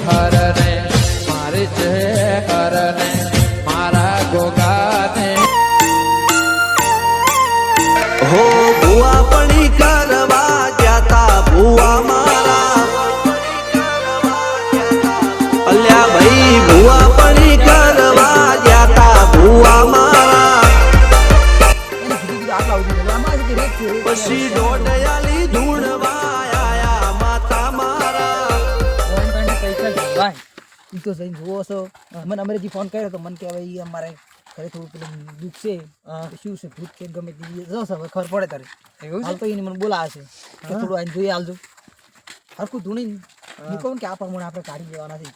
હરને મારી છે હરને મારા ગોગાને હો ભુવા પણી કરવા જાતા ભુવા મારા અલ્યા ભાઈ ભુવા પણી કરવા જાતા ભુવા મારા પછી ડોડયાલી ધૂણવા આયા માતા મારા ઈ તો જઈને જોવો છો મને અમરેજી ફોન કર્યો તો મને કે હવે ઈ અમારે ઘરે થોડું પેલું દુઃખ છે શું છે ભૂત કે ગમે તે જો હવે ખબર પડે તારે હાલ તો એને મને બોલાવે છે કે થોડું આઈને જોઈ આલજો હરખું ધૂણી હું કહું કે આ પ્રમાણે આપણે કાઢી દેવાના છે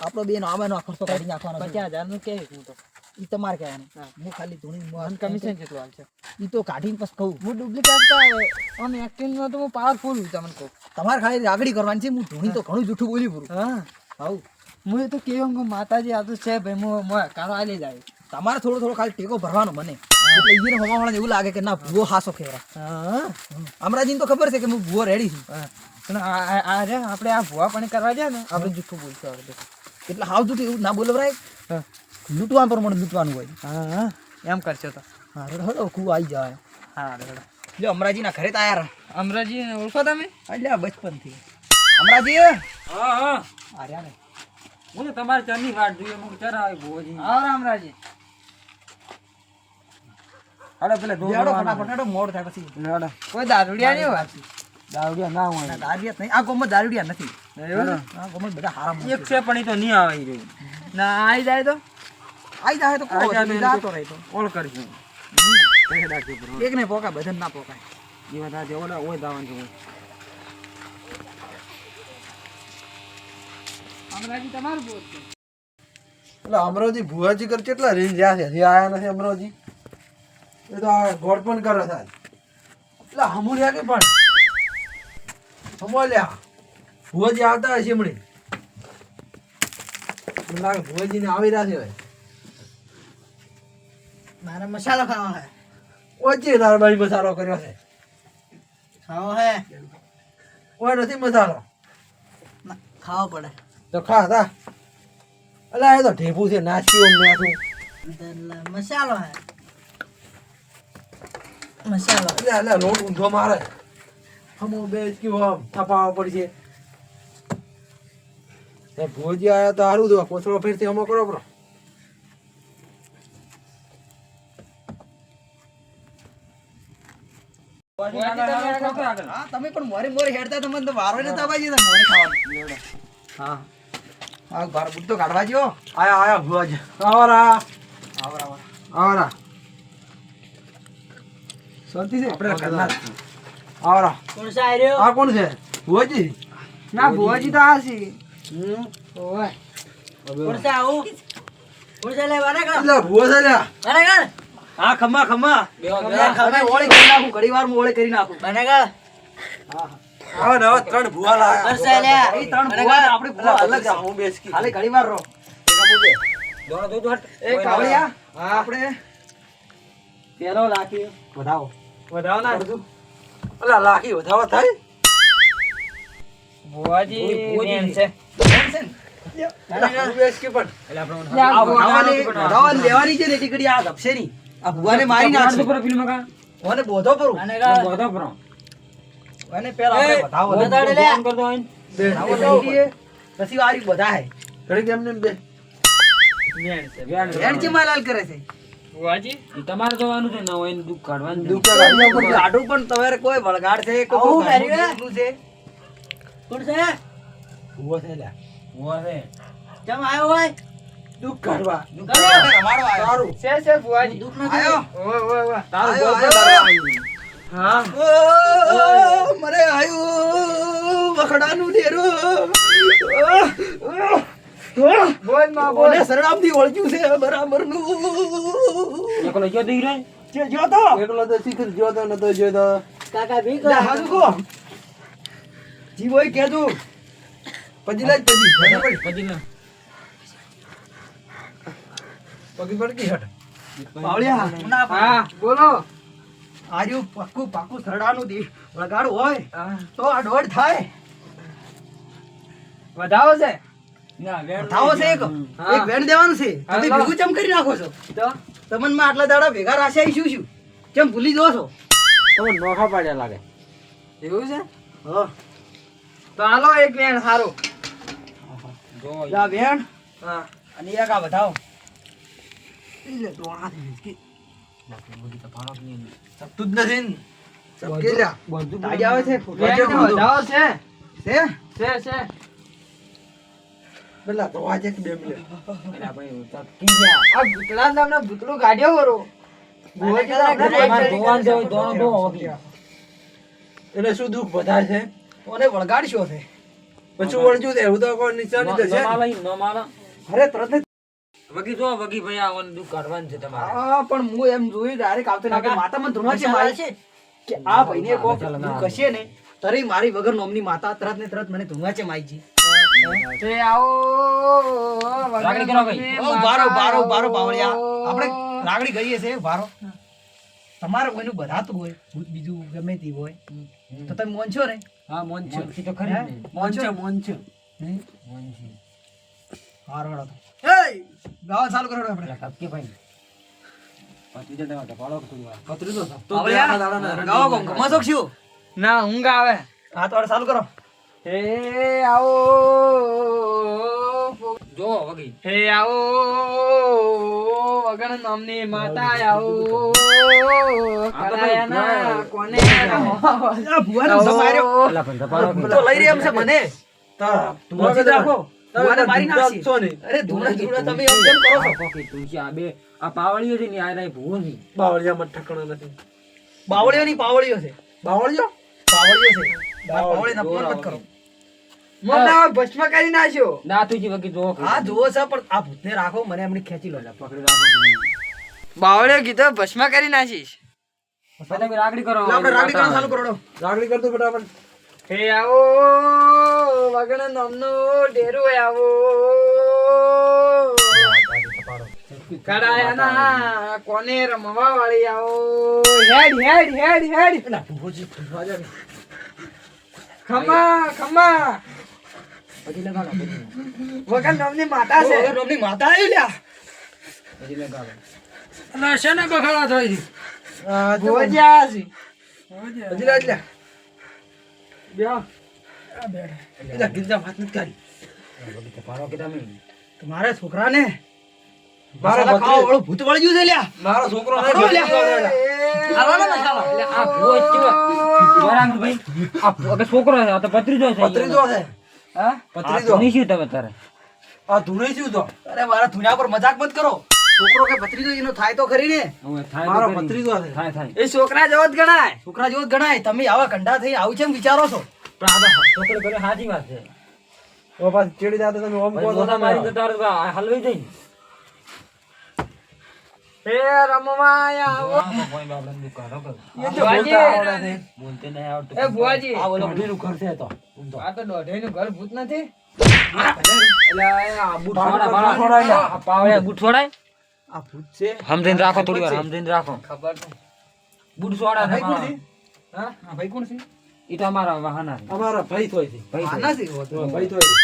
આપણો બેનો આવાનો ખર્ચો કાઢી નાખવાનો 50,000 નું કે હું તો ઈ તમારે કહેવાનું હું ખાલી ધૂણી કમિશન કેટલું હાલ છે ઈ તો કાઢીને પછી કહું હું ડુપ્લિકેટ તો આમ એક્ટિંગમાં તો હું પાવરફુલ હું તમને કહું તમારે ખાલી આગળી કરવાની છે હું ધૂણી તો ઘણું જૂઠું બોલી પૂરું હાઉ હું તો કેવું માતાજી આ તો છે ભાઈ હું કાળો આલી જાય તમારે થોડો ખાલી ટેકો ભરવાનો મને એટલે ઈને હવાવાળાને એવું લાગે કે ના ભૂવો હાસો ખેરા અમરાજીને તો ખબર છે કે હું ભૂવો રેડી છું પણ આપણે આ ભૂવા પણ કરવા જાય ને આપણે જૂઠું બોલશું એટલે હાવ જૂઠું એવું ના બોલવરાય લૂંટવા પ્રમાણે લૂંટવાનું હોય એમ કરશો તો હા હડો ખૂબ આવી જાય હા હડો જો અમરાજીના ઘરે તો આયા અમરાજી ઓળખો તમે એટલે બચપનથી અમરાજી હા આર્યા ને હું તમારે ચરની વાટ જોઈએ હું ચર આવે ભોજી હા રામરાજી અરે પેલે દોડો ફટાફટ મોડ થાય પછી લેડો કોઈ દારૂડિયા નહીં હોય દારૂડિયા ના હોય દારૂડિયા નહીં આ ગોમમાં દારૂડિયા નથી આ ગોમમાં બધા હારા એક છે પણ ઈ તો નહીં આવે ઈ ના આવી જાય તો કોઈ જાતો રહે તો ઓળ કરશું એક ને પોકા બધાને ના પોકાય ઈ વાત આ જેવડા હોય દાવાનું છે અમરાજી તમારું બોલ છે એટલે અમરાજી ભુવાજી કર કેટલા રેન્જ રહ્યા છે હજી આયા નથી અમરાજી એ તો આ ગોળ પણ કરે છે એટલે હમુલ્યા કે પણ હમોલ્યા ભુવાજી આવતા હશે હમણે મને લાગે ભુવાજીને આવી રહ્યા છે હવે મારા મસાલો ખાવો હે ઓજે નારબાઈ મસાલો કર્યો છે ખાવો હે ઓય નથી મસાલો ખાવો પડે તો ખા તા અલા એ તો ઢેપું છે નાસ્યો મેઠું મસાલો હે મસાલો એટલે લોટ ઊંધો મારે હમો બે ક્યું આમ થપાવા પડશે એ ભોજી આયા તો હારું દો કોથળો ફેરથી હમો કરો બરો તમે પણ મોરે હેડતા તો મને તો વારો ને તાબાજી તો મોરે ખાવાનું હા આ બાર બુટ તો કાઢવા જો આયા ભુવાજી આવરા આવરા શાંતિ છે આપણે કરના આવરા કોણ છે આર્યો આ કોણ છે ભુવાજી ના ભુવાજી તો આ છે ઓય કોણ છે આવું કોણ છે લે વાના કા એટલે ભુવા છે લ્યા વાના કા હા ખમ્મા ખમ્મા ઓળે કરી નાખું ઘડી વાર ઓળે કરી નાખું વાના કા હવે નવા ત્રણ ભુવા લાયા બસ લે એ ત્રણ ભુવા આપણે ભુવા અલગ છે હું બેસકી ખાલી ઘડી વાર રહો દોડો દો એ કાવળિયા હા આપણે તેરો લાખી વધાવો ના અલા લાખી વધાવા થાય ભુવાજી મેન છે હું બેસકી પણ લેવાની છે ને ટીકડી આ ગપશે ની આ ભુવાને મારી નાખશે ઓને બોધો પરું બોધો પરો અને પેલા આપણે બતાવો બતાડે લે ફોન કર દો આઈન પછી વારી બધા હે ઘડી કેમ ને બે વેણ કે માલાલ કરે છે ભુવાજી તમારે જવાનું છે ના હોય દુઃખ કાઢવાનું દુઃખ કાઢવા પડે. લાડુ પણ તમારે કોઈ વળગાડ છે કોઈ ઘરનું છે કોણ છે ભુવા છે લ્યા ભુવા છે કેમ આયો હોય દુઃખ કાઢવા રમાડો આયો સારું છે ભુવાજી દુઃખ નથી આયો ઓય તારું આયો, બોલ આયો. હા મરે આયું વખડાનું ડેરું બોલ માં બોલ બોલે શરણામથી ઓળખ્યું છે બરાબરનું એકલો જો દઈ રે જો તો એકલો તો શીખર જોતો નતો જોતો કાકા ભી લે હાજુ કો જીવોય કેદું પછી લે પછી પછી ના પગી પડકી હટ પાવળિયા ના હા બોલો આર્યું પાકું સરડાનું દી વળગાડું હોય તો આ દોડ થાય વધાવો છે ના વેણ બતાવો છે એક એક વેણ દેવાનું છે તમે લો. ભેગું ચમ કરી નાખો છો તો તમને માં આટલા દાડા ભેગા રાખ્યા શું શું કેમ ભૂલી જો છો તમે નોખા પાડ્યા લાગે એવું છે હા તો હાલો એક વેણ સારું જો લા વેણ હા અને એક આ બતાવો સપતું જ નથી ને. સપકે લ્યા. તાળી આવે છે વેણ તો વધાવો છે છે છે પેલા તો આજે કે 2 મિનિટ. એલા ભાઈ તકી ગયા આ ભૂતળા નામનો ભૂતળું કાઢ્યો વરો તમારે જોવાનું છે હોય દોણો દો વગી. એટલે શું દુઃખ વધારે છે ઓને વળગાડશો છે પછી વળજુ દે એવું તો કોઈ નિશાની તો છે ન માલા ઈ, ન માલા. અરે તરત જ વગી જો વગી ભાઈ આ ઓન દુઃખ કાઢવાનું છે તમારે આ પણ હું એમ જોયું ડાયરેક્ટ આવતો લાગે માતા મને ધૂણા છે મારી છે કે આ ભાઈને કોક દુઃખ હશે ને તરી મારી વગર નોમની માતા તરત ને તરત મને ધૂણા છે માઈજી તે આવો રાગડી કરો ભાઈ. ઓ બારો બારો બારો બાવળિયા આપણે રાગડી ગઈએ છે બારો તમારે કોઈનું બધાતું હોય ભૂત બીજું ગમે તે હોય તો તમે મોનશો ને હા મોન છે મોનથી તો ખરી જ ને. મોન છે મોન છે. હારો હારો તો એ ગાવા ચાલુ કરો આપણે એલા તકી ભાઈ પાછી જતા હતા પાડો થોડી વાર કતરી તો સપતો બાવળિયા ગાવા કોમ કમા શકશું ના ઊંઘ આવે હા તો ચાલુ કરો હે આવો જો વગી હે આવો વગણ નામની માતા આવો કરાયાના કોને આ ભુવાનો સમાર્યો એલા પણ ધપાડો કે. તો લઈ રહ્યા છે મને મોચી રાખો ભુવાને મારી નાખશે છો ને અરે ધૂણા ધૂણા તમે એમ કેમ કરો છો આ પોકી તુલસી આ બે આ પાવળીઓ છે ને આ રાય ભૂવની બાવળિયામાં ઠકણા નથી બાવળીઓ ની પાવળીઓ છે બાવળિયો પાવળીઓ છે પાવળી ના ફોન મત કરો મને ભસ્મ કરી નાખ્યો ના તુજી વગી જો હા જુઓ છે પણ આ ભૂતને રાખો મને એમની ખેંચી લો પકડી રાખો બાવળે કીધો ભસ્મ કરી નાખીશ પહેલા કે રાગડી કરો આપણે રાગડી કરવાનું ચાલુ કરો રાગડી કરતો ફટાફટ હે આવો વગણ નામનો ડેરો આવો કરાયાના કોને રમવા વાળી આવો હેડ હેડ હેડ હેડ એલા ભૂજી રાજા ને ખમા ખમા પછી લગાડો પછી વગણ નામની માતા છે ઓય રોમની માતા આવી લ્યા પછી લગાડો ના શેને બખાડા થઈ છે ભોજ્યા છે હજી રાજ લે બ્યા એટલે ગિરજા વાત નથી કરી વગી તો પાડો કે તમે તમારા છોકરાને મારો મસાલા ખાવા ભત્રીજો. વાળું ભૂત વળગ્યું છે લ્યા મારો છોકરો પકડો લ્યા. ખાવાનો એટલે મસાલો આ ભૂવો કેવો વરાંગ ભાઈ આ વગર છોકરો છે આ તો પત્રીજો છે પત્રીજો છે હા પત્રીજો. આ શું તમે તારે આ ધૂણે શું તો અરે મારા ધુના પર મજાક મત કરો છોકરો કે ભત્રીજો એનો થાય તો ખરી ને હવે થાય મારો તો ખરી. પત્રીજો છે. થાય થાય એ છોકરા જેવો જ ગણાય છોકરા જેવો જ ગણાય તમે આવા કંડા થઈ આવું છે એમ વિચારો છો પણ આ તો છોકરો પેલો સાચી વાત છે ઓ પાછું ચેડી જાતે તમે ઓમ કહો મોટા મારી તો તો તારે તો આ હલવાઈ જાય ને. હે રમવા આવો આ કોઈ બાપડાને દુઃખ કાઢો કરો. ભુવાજી બોલતે નહીં આવડતું. એ ભુવાજી આ બોલો ઘડીનું ઘર છે તો આ તો દોઢેનું ઘર ભૂત નથી એટલે આ બૂટ છોડાય, બાળા. આ પાવડિયા બૂટ છોડાય? આ ભૂત છે સમજીને રાખો થોડી વાર સમજીને રાખો ખબર નહીં બૂટ છોડાય ભાઈ કોણ છે હા આ ભાઈ કોણ છે ઈ તો અમારા વાહના છે. અમારા ભાઈ થોય છે ભાઈ છે. આના છે હોતો. ભાઈ થોય છે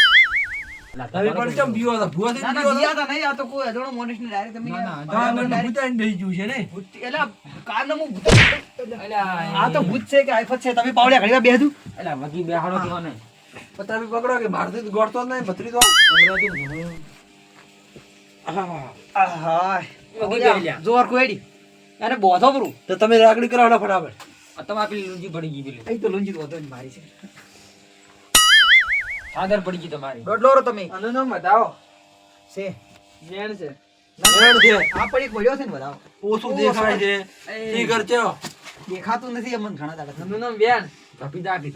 એટલે તમે પણ ચમ બીવો હતા ભૂવા થી ના ના બીવો બીયા તા નહીં આ તો કોઈ અજાણો માણસ ને ડાયરેક્ટ તમે ના, ના, આ હતા ભૂતાઈને બેહી ગયું છે ને ભૂત એલા કારનો હું ભૂત અલ્યા, આ તો ભૂત છે કે આફત છે તમે પાવડિયા ઘડીમાં બેહદુ અલ્યા, વગી બેહાડો કેવો ને પણ તમે પકડો કે મારથી તો ગોળતો જ નહીં ભત્રીજો અંગ્રેજી ભણ્યું. આહા વગી બેહી લ્યા. જોર કોઈડી અને બોધો પરું તો તમે રાગડી કરાવો ફટાફટ આ તમારે પેલી લુંજી પડી ગઈ પેલી અહીં તો લુંજી બોધો જ મારી છે ચાદર પડી ગઈ તમારી દોઢ લો તમે આનું નામ બતાવો છે વેણ છે રેડ છે આ પડી પડ્યો છે ને બતાવો ઓછું દેખાય છે ઈ કરચે દેખાતું નથી અમને ઘણા દાડા આનું નામ વેણ ધપી દાખી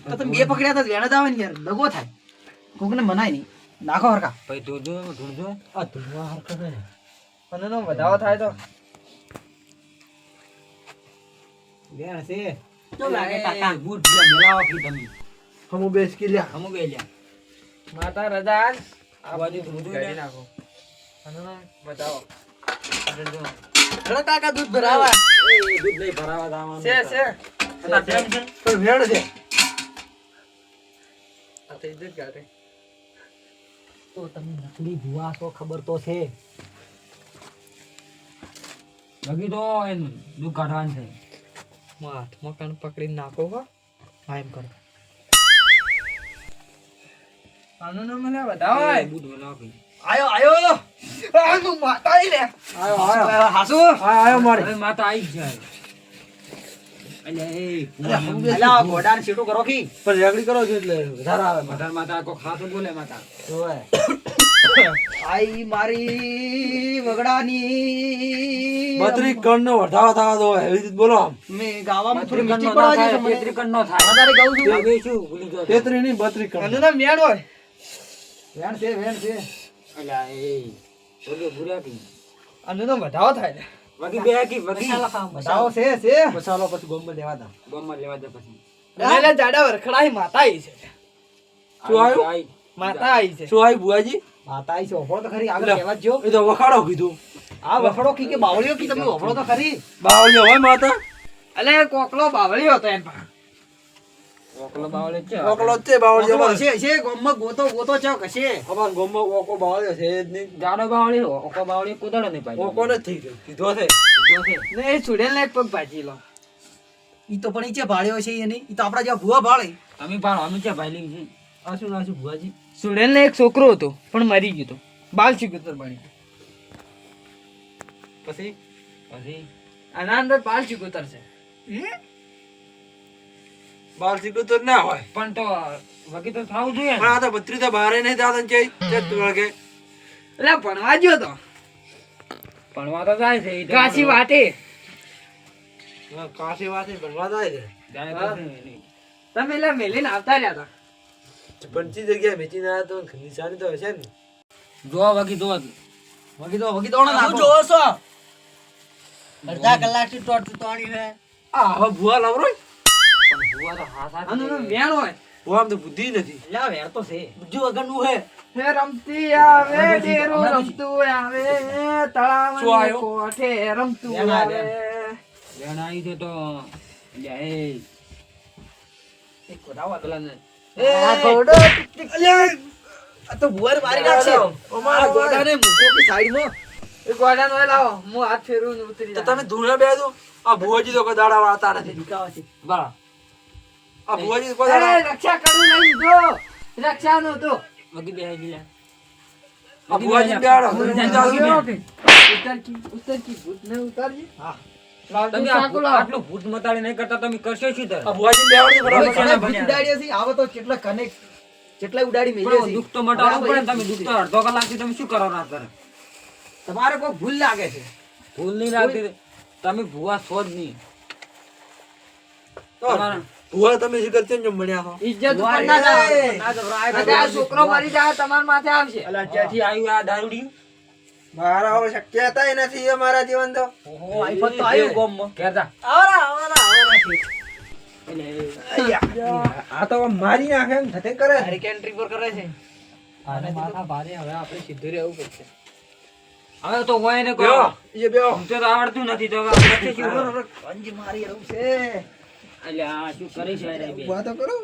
તો તમે બે પકડ્યા તો વેણ જ આવે ને યાર દગો થાય કોકને મનાય નહીં નાખો હરકા ભાઈ ધોજો ઢૂંઢજો આ ધુવા હરકત છે આનું નામ બતાવો થાય તો વેણ છે શું લાગે કાકા બૂટ જ્યાં મેલાવો કે તમે હમુ બેસ કે લ્યા અમુક એ લ્યા માતા રજા આ બાજુ ધોજો કાઢી લ્યા. નાખો આનું નામ બતાવો ધોજો. ચલો કાકા દૂધ ભરાવા એ દૂધ લઈ ભરાવા જવાનું. છે છે આ પ્રેમ છે? પણ વેડ છે આ થઈ જ કાઢે તો તો તમે નકલી ભૂવા છો ખબર તો છે. બાકી તો એનું દુઃખ કાઢવાનું છે. હાથમાં કાન પકડીને નાખો હો. હા એમ કરો. આનું નામ મને બતાવો. બૂટ વલાવો કઈ. આયો. આનું માતા ઈ લે. આયો હાસુ. આયો મારે હવે માતા આવી જ જાય. અલા ગોડાને સીટું કરો કી. પણ રેગડી કરો છો એટલે વધારે આવે મારે. માતા કોઈ ખાતું બોલે માતા. આઈ મારી વગડાની 32 કણ નો વધારો થવા દો એવી રીતે બોલો આમ. મેં ગાવામાં થોડી ત્રિકણ મિસ્ટેક નો પડાવી થાય, છે મને. ત્રિકણ નો થાય. વધારે ગાઉં છું. હવે શું ભૂલી ગયો? 33 ની 32 કણ. આનું નામ મેણ હોય. વેણ છે. અલ્યા એ વગે ભૂર્યા કી. આનું નામ વધાવો થાય ને. વગી બે કી વગી. બતાવો છે. મસાલો પછી ગોમમાં લેવા દા. ગોમમાં લેવા દે પછી. એટલે જાડા વરખડાઈ માતા આઈ છે. શું આવ્યું? આઈ. માતા આઈ છે. શું આવ્યું બુઆજી? માતા આઈ છે. ઓફળો તો ખરી આગળ લે. કહેવા જ જો. એ તો વખાડો કીધું. આ વફડો કી કે બાવળીઓ કી તમે ઓફળો તો ખરી. બાવળિયો હોય માતા? અલે કોકલો બાવળ્યો હતો એમ પાસે. ઓકલો બાવળે છે. ઓકલો જ છે બાવળિયો ઓફળો માં. હશે ગોમમાં ગોતો ચોક હશે. અમાર ગોમમાં ઓકો બાવળિયો છે જ નહીં. જાડો બાવળી ઓકો બાવળી કુદડો નહીં પાડ્યો. ઓકો નથી થઈ ગયો. કીધો છે. જો છે. ને એ છોડેલ ને એક પગ ભાજી લો. ઈ તો પણ ઈ છે ભાળ્યો છે એની. ઈ તો આપડા જેવા ભૂવા ભાળે. અમે પણ અમે છે ભાઈલિંગ છે. આ શું ના શું ભુવાજી? છોડેલ ને એક છોકરો હતો પણ મરી ગયો હતો. બાલ ચિકુતર બની. પછી પછી આના અંદર બાલ ચિકુતર છે. બાર સીકું તો ના હોય. પણ તો વગી તો થાવું જોઈએ પણ ને. આ તો 32 તો બહાર નહીં જાતા ને ચે વળગે. એટલે ભણવા ગયો તો ભણવા તો જાય છે. ઈ તો કાશી વાટે. કાશી વાતે ભણવા જાય છે. જાય તો છે નહીં. તમે એટલે મેલીને આવતા રહ્યા હતા. પંચી જગ્યાએ વેચીને આવ્યા તો નિશાની તો હશે ને. જો વગી જો. વગી દોડો નાખો. જોવો છો? અડધા કલાકથી તોડ્યું છે. આ હવે ભૂવા લાવરો. પણ ભૂવા તો હાથ હાથ આનું નામ છે. વેણ હોય. ભૂવા આમ તો બુદ્ધિ નથી. લ્યા વેર તો છે. બીજું વગરનું હે. હે રમતી આવે ડેરું રમતું આવે શું તળાવની આવ્યો? કોઠે રમતું વેણ આવે, આવે. વેણ આવી છે તો અલ્યા એ એક કોડાવા પેલા ને આ ઘોડો ટીક ટીક. આ તો ભુવાને મારી નાખશે. અમારા આ ગોડાને મૂકો કે સાઈડમાં. એ ગોડાનો હોય લાવો હું હાથ ફેરવું ને ઉતરી તો જાઉં. તમે ધૂળે બેસો. આ ભુવાજી તો કોઈ દાડા વાળતા નથી. દીકાવા છે. બરા આ ભુવાજી કોઈ અરે, દાડા રક્ષા કરું લઈ લીધો. રક્ષા નો તો વગી બે ગીલા. આ ભુવાજી બેહાડો. ઉતર કી ભૂત ને ઉતારજી. હા. લાવજો તમે સાકુ લાવો. આટલું ભૂત મતાડી નહીં કરતા તમે કરશો શું તાર? આ ભુવાજી બેહાડો હવે બરાબર. ઘણા ભૂત ઉડાડ્યા છે. આવો તો કેટલા કનેક્ટ કેટલા ઉડાડી મેલ્યા પણ છે. દુઃખ તો મટાડવું પડે ને. તમે દુઃખ તો અડધો કલાકથી તમે શું કરો રાત ભર? તમારે કોઈ ભૂલ લાગે છે. ભૂલ નહીં લાગતી. તમે ભૂવા છો જ નહીં. તમારા ભુવા તમે શું કરતે ને બન્યા છો. ઇજ્જત ઉપર ના જાઓ. ના તો રાય નકર આ છોકરો મરી જાય તમારા માથે આવશે. અલા જ્યાંથી આવ્યું આ દારૂડી મારા હવે શક્યતા નથી અમારા જીવન તો. ઓહો આઈફોન તો આવ્યું ગોમમાં. કહેતા આ તો મારી નાખે એમ થતે કરે. ડાયરેક્ટ એન્ટ્રી પર કરે છે. આને માથા ભારે. હવે આપણે સીધું રહેવું પડશે. હવે તો હોય ને બેહો. કોઈ એ બેહો. તો આવડતું નથી તો હવે આપણે શું કરવું? અંજી મારી રહું છે. અલ્યા આ શું કરી છે રે બે? વાતો કરો.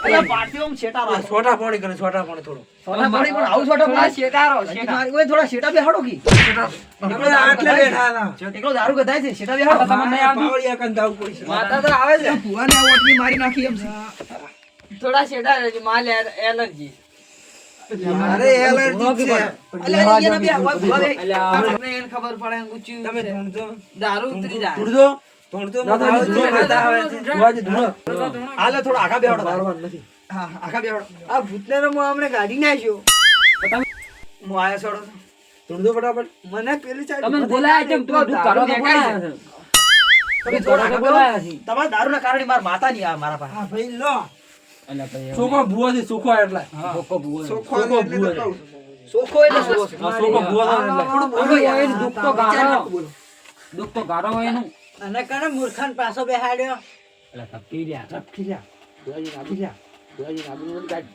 અલા પાટીઓ આમ શેટા આ રાખો. છોટા પાણી કરે છોટા પાણી થોડું. સોના પાણી પણ આવું છોટો થોડા શેટારો, અંજી શેટા. મારી ઓય થોડા શેટા બેહાડો કી. આપણે આટલે બેઠા હતા. એકલો દારૂ ગધાય છે. શેટા બેહાડો. તમને નહીં આવતું? પાવળિયા કંઈ દાવ પડી છે. માતા તો આવે છે. ભુવાને આ ઓટલી મારી નાખી એમ છે. થોડા શેટા રહેજો. માલ એલર્જી. મારે એલર્જી છે. અલા અહીંયા બે હોય ભુવા બે. અલ્યા આપણને એને ખબર પડે ઊંચું તમે છે. ધૂણજો. દારૂ ઉતરી જાય. ધૂણજો. ધૂણજો. ભુવાજી ધૂણો. હાલે થોડા આખા બેહાડો. મારવાનું નથી. હા આખા બેહાડો. આ ભૂતને તો હું હમણાં કાઢી નાખ્યો. હું આયા છોડો. ધૂણજો ફટાફટ. મને પેલી સાઈડ તમે બોલાયા કેમ? તું દુઃખ કરો તો બોલાયા છે. તમે થોડા થોડા તો બોલાયા છે. તમારા દારૂના કારણે મારા માતા નહીં આ મારા પાસે. હા ભાઈ લો. અલ્યા ભાઈ સોકો ભુવા છે સોકો એટલે. સોકો ભૂવો. સોકો ભુવા છે. સોખો એટલે સોખો. આ સોકો ભુવા છે એટલે. થોડું બોલો બોલો યાર. એનું દુઃખ તો ગાળો. દુઃખ તો ગાળો હોય એનું. અને કને મૂર્ખાન પાછો બેહાડ્યો. અલ્યા તપકી રહ્યા. ઝપકી લ્યા. ભુવાજી નાબી લ્યા. ભુવાજી નાબી મને કાઢ.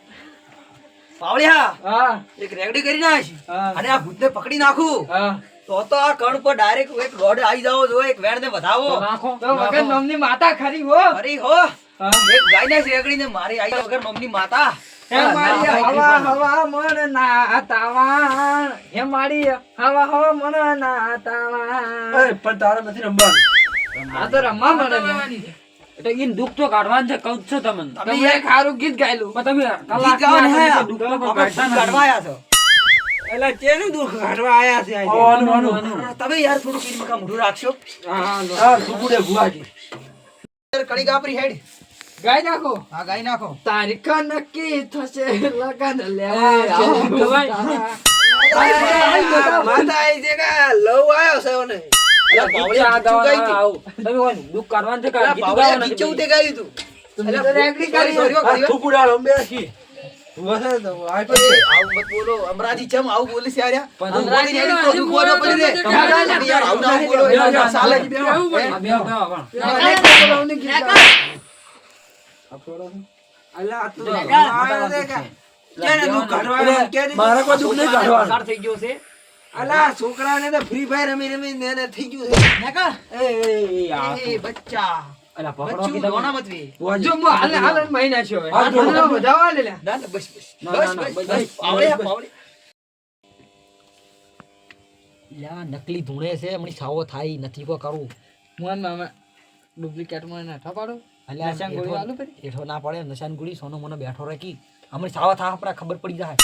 પાવળિયા હા એક રેગડી કરી નાખ હા અને આ ભૂતને પકડી નાખું હા તો આ કણ પર ડાયરેક્ટ એક રોડ આવી જાવો જો એક વેણને તો વધાવો નાખો. તો વગર નોમની માતા ખરી હો અરે હો હા. એક ગાયને રેગડીને મારી આવી વગર નોમની માતા હે મારી હવા હવા મન ના તાવાણ હે મારી હવા હવા મન ના તાવાણ એ, પણ તારે નથી રમવાનું. આ તો રમવા મળે એટલે ઈન દુઃખ તો કાઢવાનું છે કહું જ છું તમને તમે એક સારું ગીત ગાયેલું પણ તમે ગીત ગાવાનું હે. દુઃખ તો અમે કાઢતા દુઃખ કાઢવા આયા છો. આનું, આનું. તમે યાર થોડું કીધું મકા મોઢું રાખશો. હા, સુકુડે ભુવાજી. યાર કડી કાપરી હેડ. ગાઈ નાખો હા ગાઈ નાખો. તારીખ નક્કી થશે લગન એ, લેવા આવો, ભુવાઈ. માતા આઈ છે કે લવ આયો છે ઓને. અલા, પાવડિયા ગીત ગીચું ગાઈ ગાવાનું આવું. તમે હોય ને દુઃખ કાઢવાનું છે કે અલા, ગીત પાવડિયા ગાવાનું ગીચું નથી તે ગાયું તું. અલા, તો રેકડી કરી. સોરીઓ આ કર્યો. સુકુડા રમે છે. ભુવા છે ને તો આ એ, આવું મત બોલો. અમરાજી ચમ આવું બોલે છે યાર? પણ અમરાજી હજી હેડી તો બોલો દુખવાનો પડી રે. તો તમારે યાર આવું ના બોલો. બેહો, યાર, ચાલે. આ બેહો, બેહો, પણ. મારે કોઈ દુઃખ નહીં કાઢવાનું. પસાર થઈ ગયો છે. અલા, છોકરાને તો ફ્રી ફાયર રમી રમી ને એને થઈ ગયું છે. નાકા. એ, આ એ બચ્ચા. અલા, પકડો બચ્ચું કીધા દોના મને. મત વે. ભુવાજી. જો હાલે હાલે મહિના છે હવે હા, જો. હાલો, બધા વાલે લે ના ના બસ બસ. ના, બસ ના, બસ બસ, બસ. બસ. પાવડે પાવડે. લ્યા નકલી ધૂણે છે હમણી છાવો થાય નથી કો કરું. મોહન મામા ડુપ્લિકેટ માં ના પાડો અલ્યા નશાની ગોળી આલુ પડી? એઠો ના પડે નશાની ગોળી સોનો મને બેઠો રાખી હમણી છાવા થા આપડા ખબર પડી જાય.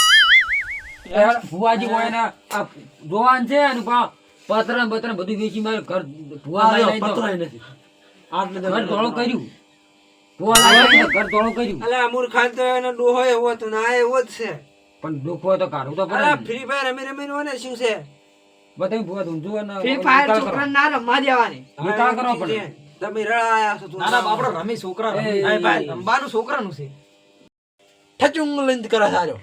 યાર, ભુવાજી હોય ને આ જોવાન છે અને પત્ર ને બત્ર બધું વેચી મારે ઘર ભુવા આ લાઈ પતરાય તો નથી. આટલે તો ઘર ધોળું કર્યું ભુવા લાઈ ઘર ધોળું કર્યું અલા, અમૂર ખાન તો એનો ડોહો એવો તો ના એવો જ છે. પણ દુઃખ હોય તો કાઢવું તો પડે અલા, ને. ફ્રી ફાયર રમી રમીને હોય ને શું છે? બધાય ભુવા ઊંધું અને ફ્રી ફાયર નિકાલ કરો. છોકરા ના રમવા દેવાની નિકાલ કરો આ પડે. છે. તમે રળાયા છો તું. ના ના બાપડો રમે છોકરા એ, રમે. ભાઈ. રમવાનું છોકરાનું છે. ઠચુંગ લઈને કરે સારો.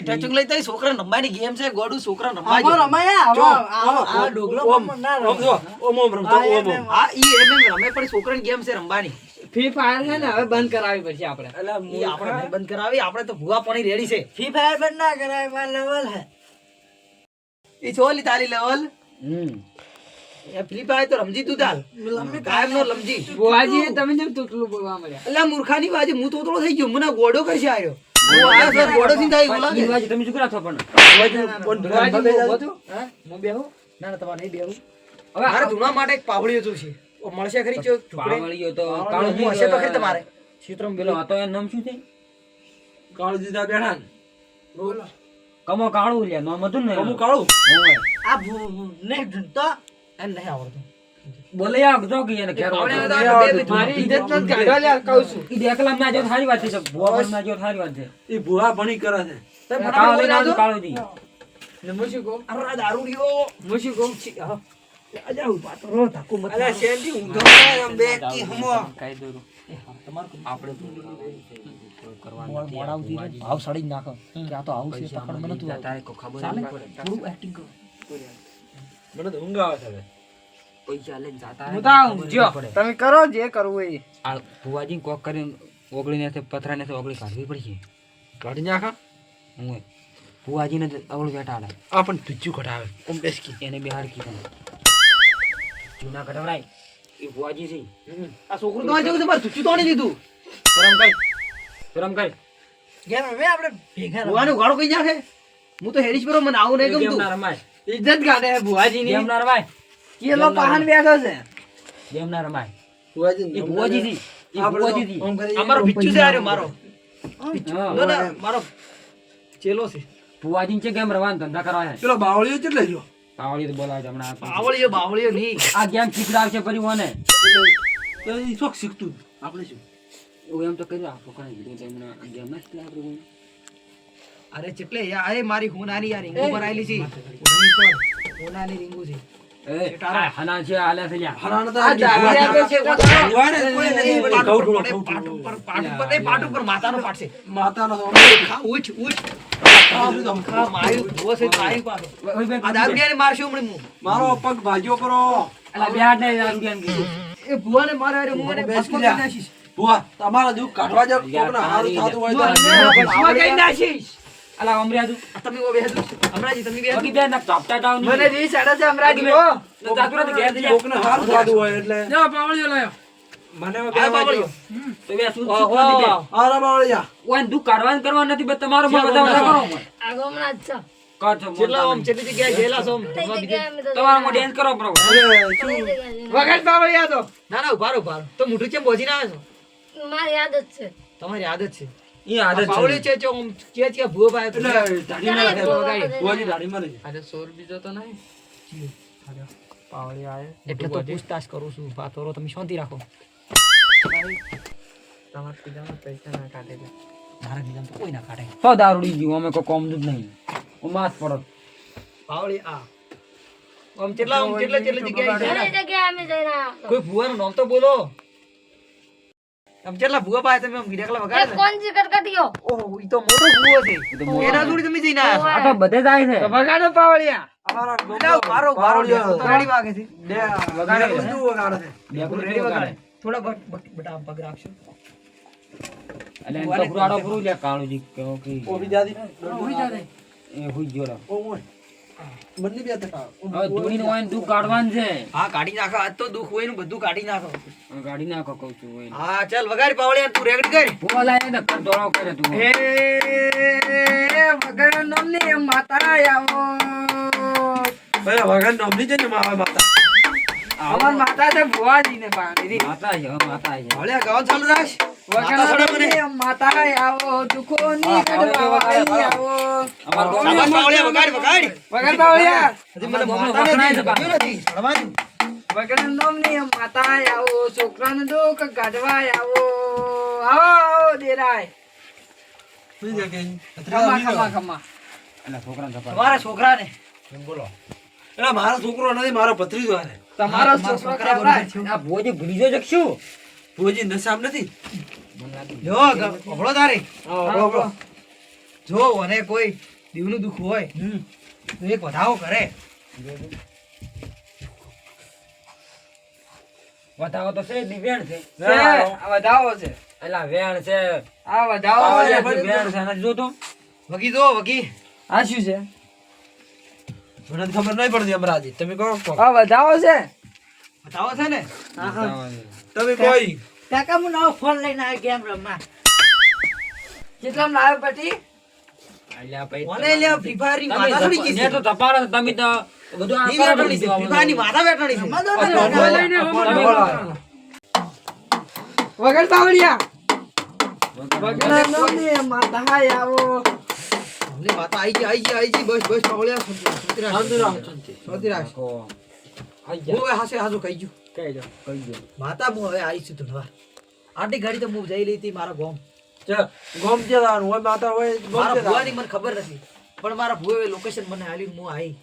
ટચુંગ લઈ તઈ છોકરા રમવાની ગેમ છે ગોડું છોકરા આમાં રમવા રમાયા જો, આ ડોગલો ઓમ, ઓમ જો, ઓમ ઓમ રમતો, ઓમ ઓમ. હા ઈ એમ રમે પણ છોકરાની ગેમ છે રમવાની. ફ્રી ફાયર છે ને હવે બંધ કરાવવી પડશે આપણે અલા, ઈ આપણે નહીં બંધ કરાવી આપણે તો ભૂવા પાણી રેડી છે. ફ્રી ફાયર બંધ ના કરાય માં લેવલ હે ઈ છોલી તારી લેવલ હમ. એ ફ્રી ફાયર તો રમજી તું તાલ કાયમ નો રમજી. બુઆજી તમે જેમ તૂટલું બોલવા મળ્યા અલ્યા મૂર્ખાની બાજુ હું તોતરો થઈ ગયો મને ગોડો કરશે આયો હું આયો સર ગોડો થી થાય બોલા ઈ બાજુ તમે શું કરો છો પણ બુઆજી હું ઊભો છું. હા હું બેહું ના ના તમારે નહીં બેવું હવે મારે ધૂણા માટે એક પાવડીઓ તો છે ઓ મળશે ખરી ચો પાવળીઓ તો કાળું હશે તો ખરી તમારે ચિત્રમ પેલો હતો એનું નામ શું છે કાળું દીધા બેઠા ને. કમો કાળું લ્યા નામ હતું ને કમું કાળું? ઓય. આ ને તો એમ નહીં આવડતું બોલે યાર જો કે એને ઘેર પાવડીઓ તો વાળો. આ બે મારી ઇજ્જત નથી કાઢવા લ્યા કહું છું ઈ દેખલા માં જો સારી વાત છે ભુવા પણ માં જો સારી વાત છે એ ભૂવા ભણી કરે છે. તમે ફટાફટ કાળું બોલી લઈને આવજો, નાખો. કાળું જી. ને હું શું કહું અરે દારૂડિયો હું શું કહું અજા ઉભા તો રહો ધક્કો મત અલા, મારો. શેરડી ઊંધો કરે આમ બે કી હમો. મોડાવતી ને ભાવ સડી જ નાખો કે આ તો આવું છે પકડ મને તું ચાલે થોડું એક્ટિંગ કરો મને તો ઊંઘ આવે છે હવે. પૈસા લઈને જાતા હું તો આવું જો તમે કરો જે કરવું એ આ ભુવાજી કોક કરીને ઓગળીને તે પથરાને તે ઓગળી કાઢવી પડશે કાઢી નાખા. હું ભુવાજીને અવળ બેઠા આ પણ પિચ્ચું કઢાવે. ઓમ બેસકી. એને બિહાર કીધું જૂના કઢવરાય એ ભુવાજી છે આ છોકરું તો જેવું છે મારે ચૂચું તોડી દીધું શરમ કર કેમ હવે આપણે ભેગા ભુવાનું ગાળો કઈ નાખે હું તો હેરીશ પર મને આવું નહીં ગેમ ગમતું ના રમાય ઇજ્જત કાઢે બુઆજી ની ગેમ ના રમાય કેલો પહાન બેઠો છે ગેમ ના રમાય ભુવાજી એ ભુવાજી થી એ ભુવાજી થી ઓમ કરી. આ મારો પિચ્ચું છે આર્યો મારો હા. ના ના મારો ચેલો છે ભુવાજી છે ગેમ રવાન ધંધા કરવા છે પેલો બાવળીઓ કેટલે રહ્યો? પાવળી તો બોલાવે છે હમણાં બાવળીઓ નહીં આ ગેમ શીખડાવશે ફરી મને તો ઈ શોખ શીખતું જ. આપણે શું? એવું એમ તો કર્યું આ પોકાની વિડિયો તમને ગેમ ના શીખડાવે આપણે અરે ચેટલે અરે મારી હોનાની યાર રીંગુ ભરાયેલી છે હોનાની રીંગુ છે એ આ હના છે આલે છે લ્યા હરાણા તો આ આ દારૂ આપે છે ભુવાને કોઈ નથી પડી. પાટ ઉપર નહીં, પાટ ઉપર માતાનો પાટ છે માતાનો તો ખા ઉઠ ખા માર્યું ભૂવો છે તારી પાસે આ દારૂડિયાને મારશું હમણાં હું મારો પગ ભાજ્યો કરો. અલા બેહાડ ને યાર ગેમ કીધું એ ભૂવાને મારે અરે હું મને બેસ ભસ્મ કરી લ્યા. નાખીશ ભુવા, તમારા દુઃખ કાઢવા જાવ. કોકને હારું થતું હોય તો ભસ્મ કરી નાખીશ અલા અમરિયા તું આ તમે ઓ બેહજો હમણાંજી તમે બેહજો બાકી બે ના ચાપટા ટાવ મને જી સાડા છે હમણાં દીવો જાતુરા તો ઘેર જઈ કોકને હારું થતું હોય એટલે જા પાવળીઓ લાયો મને હવે આ બે બાબળિયો. વાગ્યો. તો બે શું શીખવા દીધે? આરા બાવળિયા. ઓય દુઃખ કાઢવાનું કરવા નથી બસ તમારો મન બધા કરો મને. આ ગામના જ છો. કાઢો મન કેટલા આમ તમે. કેટલી જગ્યાએ ગયેલા છો આમ કઈ ફરવા બીજે? જગ્યાએ અમે તો તમારો માં dance કરો બરાબર. કઈ જગ્યાએ જઈને. વગર બાવળિયા તો ના ના ઉભા રહો, ઉભા રહો. તો મોઢું કેમ બોજી ના આવે છો? મારી આદત છે. તમારી આદત છે. ઈ આદત બાવળિયો છે. છે જો આમ કે ભૂવો ભાઈ એટલે દાઢી માં ક્યારે લગાડી. બોલાવો ભુવાજી દાઢીમાં લઈ. આજે સોર બીજો તો નહીં પાવળી આવે એટલે તો પૂછતાછ કરું છું. વાત કરો તમે શાંતિ રાખો. તમારા પીજામાં પૈસા ના કાઢે છે. મારા બીજા તો કોઈ ના કાઢે. તો દારૂડી ગયું અમે કોઈ કોમ જ નહીં. ઓ માસ પડત. બાવળી આ આમ કેટલા જગ્યાએ ઘણી ગયેલા? જગ્યાએ અમે જઈને આવ્યા. કોઈ ભૂવાનું નામ તો બોલો. આમ કેટલા ભૂવા પાસે તમે આમ ગિરાકલા એ વગાડે? કોણ છે કટકટીયો? ઓહો ઈ તો મોટો ભૂવો છે. એના જોડે તમે જઈને આવ્યા છો. આ તો બધે જાય છે. તો વગાડો પાવળિયા અમારા એટલે મારો બાવળિયો. તો રેડી વાગે છે. વગાડે છે. બધું વગાડે છે. બેકું રેડી રેડી વગાડે. વગાડે. થોડા બટા આમ પગ રાખશો. એટલે એમ તો પુરાડો પૂરું લે કાળુજી કહો કે ઓબી જાદી. એ હુઈ ગયો. ઓય. બંને બે તકા. હવે ધૂળીનું હોય ને દુઃખ કાઢવાનું છે. હા કાઢી નાખો. આજ તો દુઃખ હોય ને બધું કાઢી નાખો. ગાડી નાખો કહું છું હોય ને. હા ચાલ વગાડી પાવળિયા તું રેકડ કર. ભૂવા લાય ને કર દોડો કરે તું. હે વગર નમની માતા આવો ભાઈ વગર નોમની છે ને માવા માતા. અમાર માતા છે ભુવાજી ને પાણી માતા છે હવે માતા છે. પાવળિયા ગાવા ચાલુ રાખ. વગર માતા સડે મને. નમની માતા આવો દુખો ની કડવા વાળી આવો અમાર ગામમાં શાબાશ પાવળિયા વગાડ વગાડ. વગર પાવળિયા હજી મને ગામમાં માતાને વખણાય છે જોયું નથી. ભણવાનું. વગર નમની માતા આવો છોકરાને દુઃખ કાઢવા આવો આવો દેરાય સુઈ જા કે. ખમા ખમા ખમા એટલે છોકરાને સપાટ. તમારા છોકરાને બોલો. એટલે મારો છોકરો નથી, મારો ભત્રીજો છે. તમારો છોકરો કહેવાય આ ભોજી ભૂલી જજો કે શું? ભુવાજી નશામાં નથી. જો અભળો તારે. બોલો. જો અને કોઈ દીવનું દુઃખ હોય તો એક વધાવો કરે. વધાવો તો છે દિવ્યાણ છે. છે આ વધાવો છે એટલે વેણ છે. આ વધાવો છે પાવળિયાથી વેણ છે નથી જોતો? વગી જો વગી. આ શું છે મને તો ખબર નહીં પડતી અમરાજી. તમે કહો કહો. આ વધાવો છે વધાવો છે ને. તમે કોઈ કાકા હું નવો ફોન લઈને આવ્યો ગેમ રમવા. કેટલામ લાવ્યો પછી અલ્યા ભાઈ મને લે ફ્રી ફાયર ની તમે માથા સડી ગઈ ને તો છે. તપાડો તમે તો બધું આ ઈ કરો વેટણી છે. ફ્રી ફાયર ની માથા વેટણી છે. વગર પાવડિયા વગર નમની માતા આવો અમને માથા આઈ ગઈ બસ બસ પાવળિયા શાંતિ રાખ. શાંતિ રાખ. કો આઈ હું હવે હાસે હાજો કહી ગયું. કહી દો કહી દો. માતા હું હવે આવી છું ધનવા. આટલી ગાડી તો હું જઈ લઈ હતી મારા ગોમ. ગોમ છે તારું. હોય માતા હોય ગોમ મારા છે ભુવાની મને ખબર નથી પણ મારા ભુવે લોકેશન મને આલ્યું હું આવી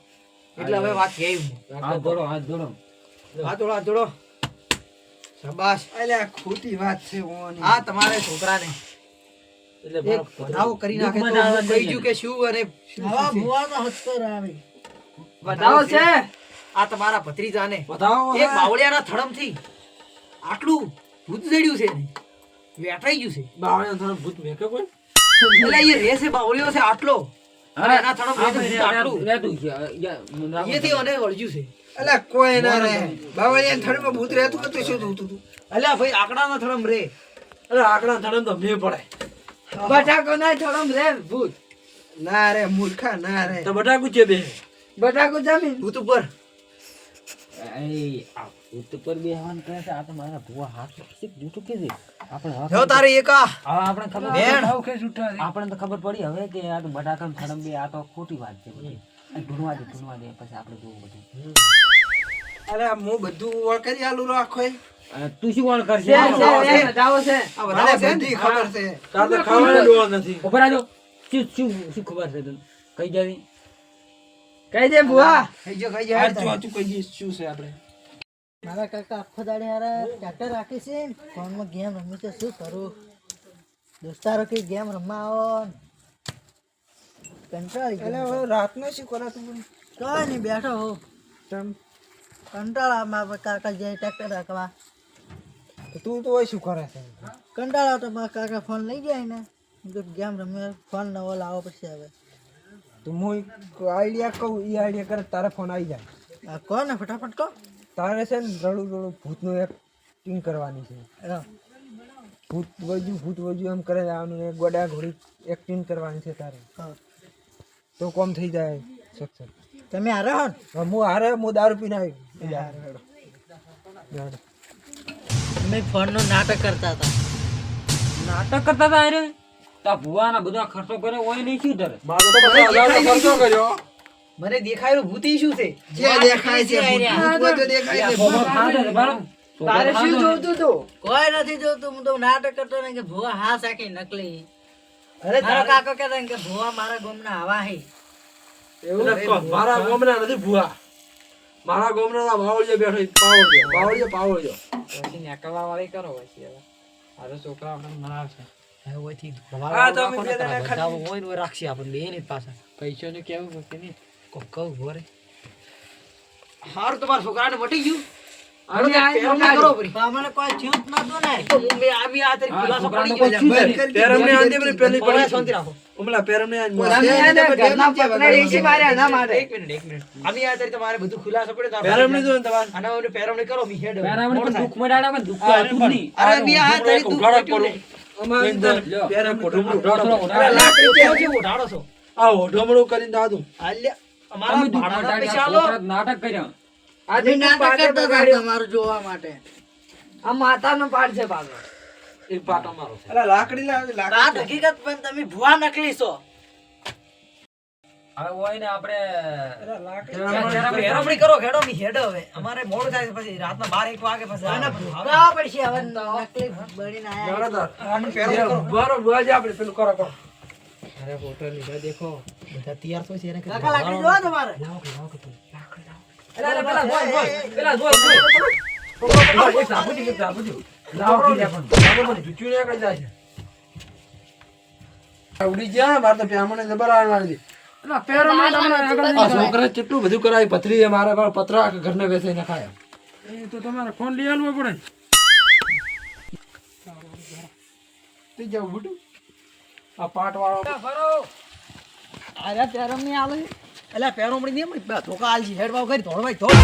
એટલે હવે વાત કહી હું. હાથ જોડો હાથ જોડો. હાથ જોડો. શાબાશ. અલ્યા ખોટી વાત છે ઓની. આ તમારે છોકરાને એટલે એક વધાવો કરી નાખે તો દુઃખમાં હું જવા કહી દે ગયું કે શું અને શું છે. વધાવો છે આ તમારા ભત્રીજાને બતાવો એક બાવળિયાના થડમથી આટલું ભૂત જડ્યું છે ને વેટાઈ ગયું છે. બાવળિયા થોડો ભૂત મેકે કોઈ. એટલે એ રે છે બાવળિયો છે આટલો અને એના થડમ રે છે ભૂત આટલું. રહેતું છે. એથી અને વળગ્યું છે. અલ્યા કોઈ ના રે. બાવળિયા થડીમાં ભૂત રહેતું હતું શું થતું હતું? અલ્યા ભાઈ આકડાના થડમ રે. અરે આકડા થડમ તો મેં પડે. બટાકો ના થોડમ રે ભૂત ના રે મૂર્ખા ના રે. તો બટાકું છે બે. બટાકો જમીન ભૂત ઉપર એ આ ભૂત પર બેહવાન કહે છે. આ તો મારા ભુવા હાથ શીખ જૂઠું કે છે. આપણે હવે જો તારે એક આ હવે આપણે ખબર બેન. આપણને તો ખબર પડી હવે કે આ તો બટાકાનું થડમ બે આ તો ખોટી વાત છે બધી. આ ઢૂંઢવા દે પછી આપણે જોવું બધું. અરે હું બધું ઓળખી આલુ રાખો. તું શું કોણ કરશે? છે વધાવો છે આ વધારે છે ને? બધી ખબર છે. તાર તો ખાવાનો ડોહો નથી. ઉપર આજો. શું ખબર છે તને? કઈ જાવી? કહી દે બુઆ ખાઈ જા આ ચોચું કહી દઈશ શું છે આપણે. મારા કાકા આખો દાડે હારા ટ્રેક્ટર રાખે છે ને ફોનમાં ગેમ રમી છે શું કરું દોસ્તારો કે ગેમ રમવા આવો ને. કંટાળી ગયો. રાતનો શું કરે તું? કઈ નહીં બેઠો હો કંટાળા મારા કાકા જાય ટ્રેક્ટર રાખવા તું તો શું કરે છે? કંટાળા તો મારા કાકા ફોન લઈ જાય ને હું તો ગેમ રમે ફોન નવો લાવો પછી હવે તું હું આઈડિયા કહું એ આઈડિયા કરે તારે ફોન આવી જાય. આ કહો ને ફટાફટ કહો તારે છે ને રડું ભૂતનું એક એક્ટિંગ કરવાની છે હા. ભૂત વજુ એમ કરે જવાનું ને ગોડા ઘોડી એક્ટિંગ કરવાની છે તારે હા. તો કોમ થઈ જાય સક્સેસ તમે હારે હો ને? હું હારે હું દારૂ પીને આવ્યો અમે ફોનનું નાટક કરતા હતા. નાટક કરતા હતા અરે તા ભુવાના બધા ખર્ચો કર્યો હોય નહીં શું ડરે મારો તો 50,000 નો ખર્ચો કર્યો. મને દેખાયેલું ભૂતી શું છે જે દેખાય છે ભૂત હોય તો દેખાય છે ભૂત. તારે શું જોતું હતું કોઈ નથી જોતું. હું તો નાટક કરતો ને કે ભુવા હા સાકી નકલી. અરે મારો કાકો કહેતા ને કે ભુવા મારા ગામના આવા હે. એટલે મારા ગામના નથી ભૂવા. મારા ગામના તો બાવળિયો બેઠો છે, પાવળિયો. પછી નેકળવા વાળી કરો પછી હવે હારે છોકરા આપણે મનાવશે હવે ઓયથી હા, તો અમે બે જણા બધા હોય ને ઓય રાખશે આપણે બે ની પાછા પૈસા ને કેવું કે નહીં કોક કહું ભોરે હારું તમારા છોકરાને મટી ગયું અમે આ પેરમને કરો પરી. તો અમને કોઈ થયું જ નતું ને. તો હું મેં આમી આ તારી ખુલાસો છોકરાને પડી ગયો કોઈ લ્યા. પેરમને આંધી પેલી પેલી ભોળા પડી શાંતિ રાખો. ઉમલા પેરમને આંધી અમે આને ઘરના પતરા એસી માર્યા એના માટે એક મિનિટ આમી આ તારી તમારે બધું ખુલાસો પડે તો પેરમને જો ને તમારે આના મને પેરમને કરો મી હેડ પેરામણી પણ દુઃખ મડાડા પણ દુઃખ આવતું જ નહીં. અરે મી આ તારી તું ઉઘાડો ખોટ્યું ને. અમારે તો લ્યો. પેરમને ઉઘાડો, ઉઘાડો. ઉઘાડો. અરે લાકડી કેવો છે ઉઠાડો છો આ ઓઢમણું કરીને દાદુ આલ્યા તમે અમારા દુઃખ ભાડાના મટાડ્યા, પૈસા આલો. છોકરા નાટક કર્યા આજે અમે નાટક પાટે કરતા હતા બગાડ્યો. તમારું જોવા માટે. આ માતાનો પાડ છે પાછો એ પાટો મારો છે. અલા લાકડી લાવી આ હકીકત પણ તમે ભુવા નકલી છો. હવે હોય ને આપણે પેરમણી કરો ખેડો મી હેડ હવે અમારે મોડું થાય છે પછી રાતના 12-1 વાગે પછી આને હવે ભૂકાવા પડશે હવે નકલી બનીને આયા. જાણોદાર. આનું પેરમણી કરો. બરો બુઆજી આપણે પેલું કરો કરો. અરે ફોટો લીધા દેખો બધા તૈયાર તો છે એને કે કાકા લાકડી જોવા તમારે. પેલા જૂઠ્યું ને કઈ જાય છે ઉડી ગયા મારે તો પ્યામણે જબર આવવાની હતી. આ છોકરા કેટલું બધું કરાવી પથરી મારા પર પતરા ઘરને બેસી નખાયા. એ તો તમારે ફોન લઈ આવવો પડે તે જાવ બુટુ આ પાટ વાળો અરે પેરમણી આલે એટલે પેરમણી નહીં મળી ધોકા આલજી હેડ વાવ કરી ધોળવાઈ ધોળ